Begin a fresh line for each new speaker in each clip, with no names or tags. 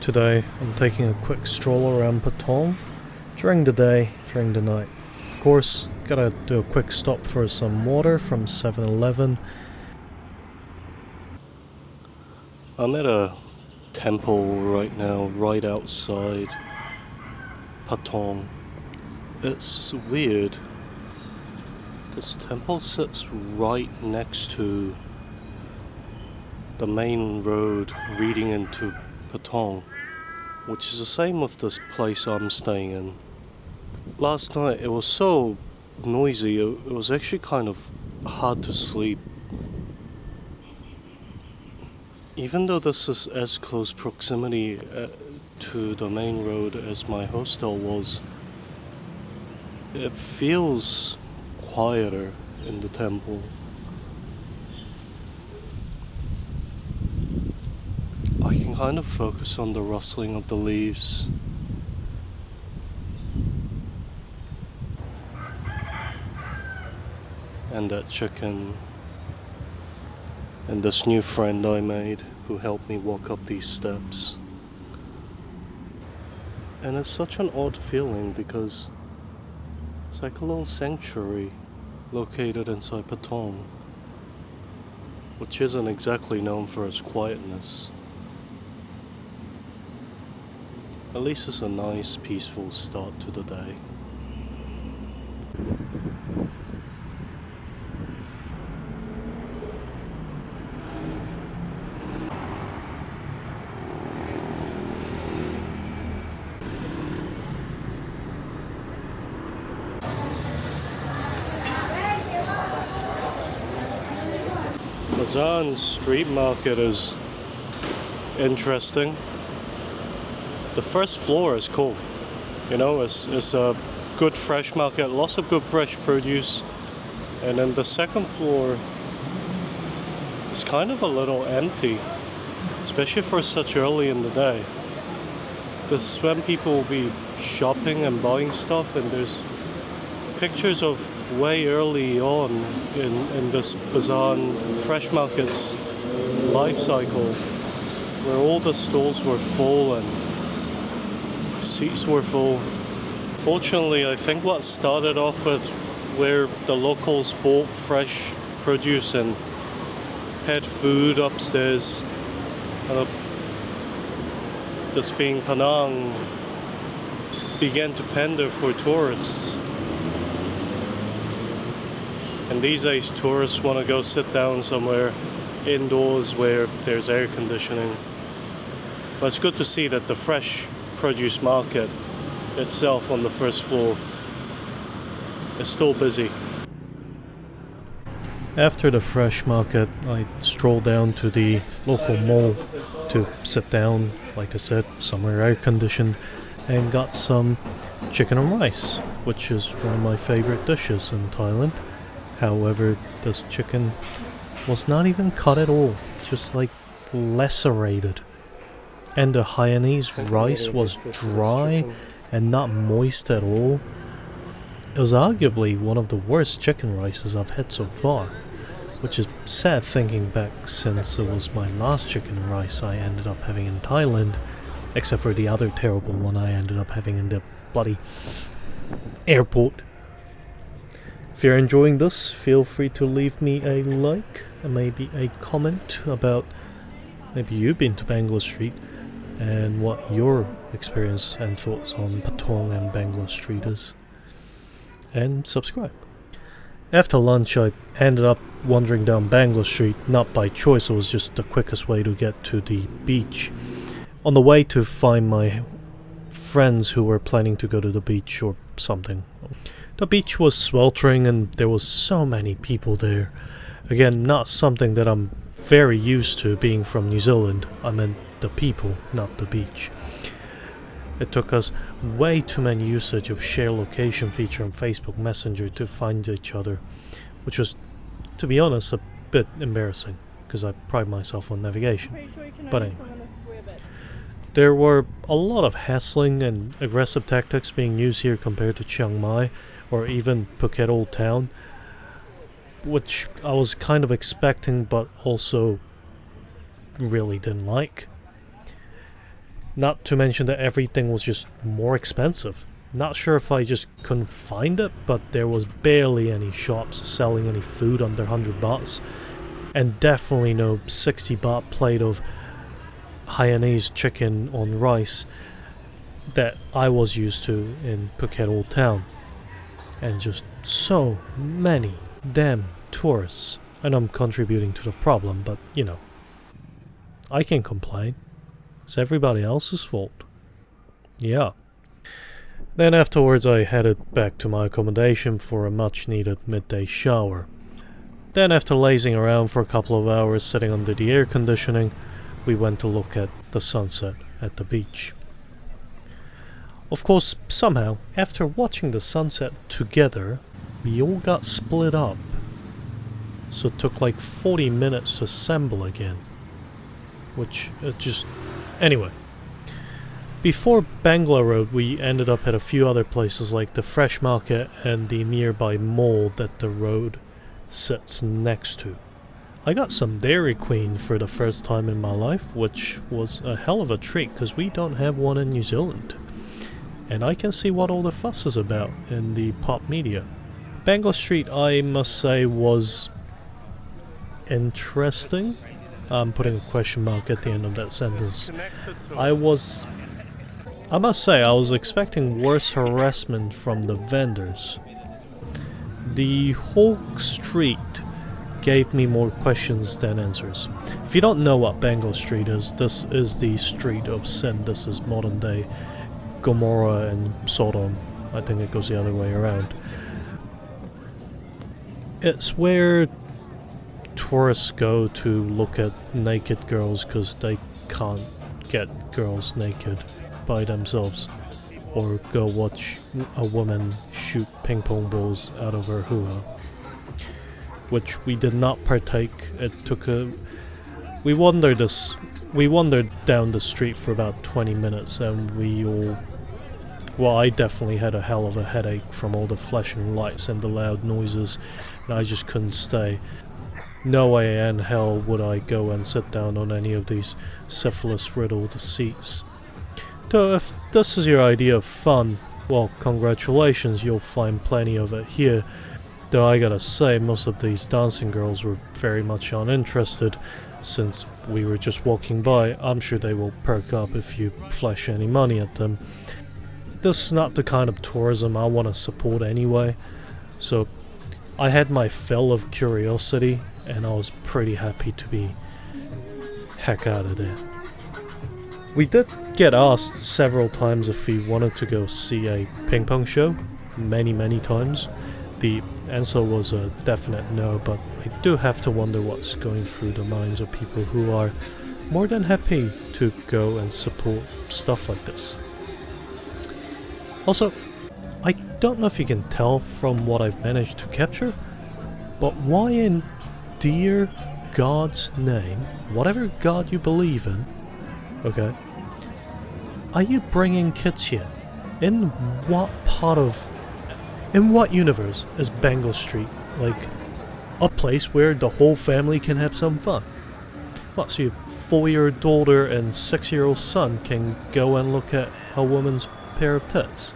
Today I'm taking a quick stroll around Patong during the day, during the night. Of course, gotta do a quick stop for some water from 7-Eleven. I'm at a temple right now, right outside Patong. It's weird. This temple sits right next to the main road leading into Patong, which is the same with this place I'm staying in. Last night it was so noisy, it was actually kind of hard to sleep. Even though this is as close proximity to the main road as my hostel was, it feels quieter in the temple. I can kind of focus on the rustling of the leaves. And that chicken. And this new friend I made who helped me walk up these steps. And it's such an odd feeling because it's like a little sanctuary located inside Patong, which isn't exactly known for its quietness. At least it's a nice, peaceful start to the day. Bazan street market is interesting. The first floor is cool. It's a good fresh market, lots of good fresh produce. And then the second floor is kind of a little empty, especially for such early in the day. This is when people will be shopping and buying stuff, and there's pictures of way early on in this Bazan fresh market's life cycle, where all the stalls were full and seats were full. Fortunately, I think what started off with where the locals bought fresh produce and had food upstairs, this being Penang, began to pander for tourists. And these days tourists want to go sit down somewhere indoors where there's air conditioning. But it's good to see that the fresh produce market itself on the first floor is still busy. After the fresh market, I strolled down to the local mall to sit down, like I said, somewhere air conditioned, and got some chicken and rice, which is one of my favorite dishes in Thailand. However, this chicken was not even cut at all, just like lacerated. And the Hainanese rice was dry and not moist at all. It was arguably one of the worst chicken rices I've had so far, which is sad thinking back since it was my last chicken rice I ended up having in Thailand, except for the other terrible one I ended up having in the bloody airport. If you're enjoying this, feel free to leave me a like and maybe a comment about maybe you've been to Bangla Street and what your experience and thoughts on Patong and Bangla Street is. And subscribe. After lunch, I ended up wandering down Bangla Street, not by choice, it was just the quickest way to get to the beach. On the way to find my friends who were planning to go to the beach or something. The beach was sweltering and there was so many people there. Again, not something that I'm very used to being from New Zealand. I meant the people, not the beach. It took us way too many usage of share location feature on Facebook Messenger to find each other, which was, to be honest, a bit embarrassing because I pride myself on navigation. But anyway. There were a lot of hassling and aggressive tactics being used here compared to Chiang Mai or even Phuket Old Town, which I was kind of expecting but also really didn't like. Not to mention that everything was just more expensive. Not sure if I just couldn't find it, but there was barely any shops selling any food under 100 bahts. And definitely no 60 baht plate of Hainanese chicken on rice that I was used to in Phuket Old Town. And just so many damn tourists. I know I'm contributing to the problem, but you know, I can complain. It's everybody else's fault. Yeah. Then afterwards I headed back to my accommodation for a much needed midday shower. Then after lazing around for a couple of hours sitting under the air conditioning, we went to look at the sunset at the beach. Of course, somehow, after watching the sunset together, we all got split up. So it took like 40 minutes to assemble again. Which, just... Anyway. Before Bangla Road, we ended up at a few other places like the Fresh Market and the nearby mall that the road sits next to. I got some Dairy Queen for the first time in my life, which was a hell of a treat because we don't have one in New Zealand. And I can see what all the fuss is about in the pop media. Bangla Street, I must say, was interesting. I'm putting a question mark at the end of that sentence. I must say, I was expecting worse harassment from the vendors. The whole street gave me more questions than answers. If you don't know what Bangla Street is, this is the street of sin. This is modern day Gomorrah and Sodom. I think it goes the other way around. It's where tourists go to look at naked girls because they can't get girls naked by themselves, or go watch a woman shoot ping pong balls out of her hua, which we did not partake. It took we wandered down the street for about 20 minutes and I definitely had a hell of a headache from all the flashing lights and the loud noises, and I just couldn't stay. No way in hell would I go and sit down on any of these syphilis-riddled seats. Though if this is your idea of fun, well, congratulations, you'll find plenty of it here. Though I gotta say, most of these dancing girls were very much uninterested. Since we were just walking by, I'm sure they will perk up if you flash any money at them. This is not the kind of tourism I want to support anyway, so I had my fill of curiosity and I was pretty happy to be heck out of there. We did get asked several times if we wanted to go see a ping pong show, many times. The answer was a definite no, but I do have to wonder what's going through the minds of people who are more than happy to go and support stuff like this. Also, I don't know if you can tell from what I've managed to capture, but why in dear God's name, whatever God you believe in, okay, are you bringing kids here? In what universe is Bangla Street like a place where the whole family can have some fun? What, so your 4-year-old daughter and 6-year-old son can go and look at a woman's pair of tits?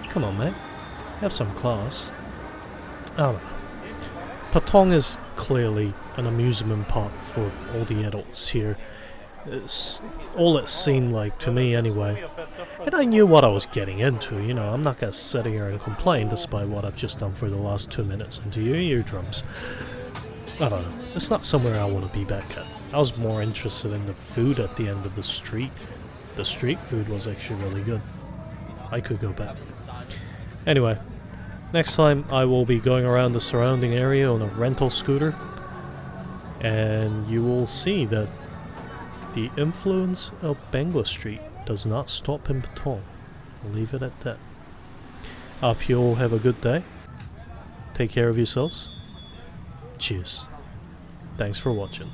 Come on, mate. Have some class. I don't know. Patong is clearly an amusement park for all the adults here. It's all it seemed like to me anyway. And I knew what I was getting into, you know. I'm not gonna sit here and complain despite what I've just done for the last 2 minutes into your eardrums. I don't know. It's not somewhere I want to be back at. I was more interested in the food at the end of the street. The street food was actually really good. I could go back. Anyway, next time I will be going around the surrounding area on a rental scooter, and you will see that the influence of Bangla Street does not stop in Patong. I'll leave it at that. I hope you all have a good day. Take care of yourselves. Cheers. Thanks for watching.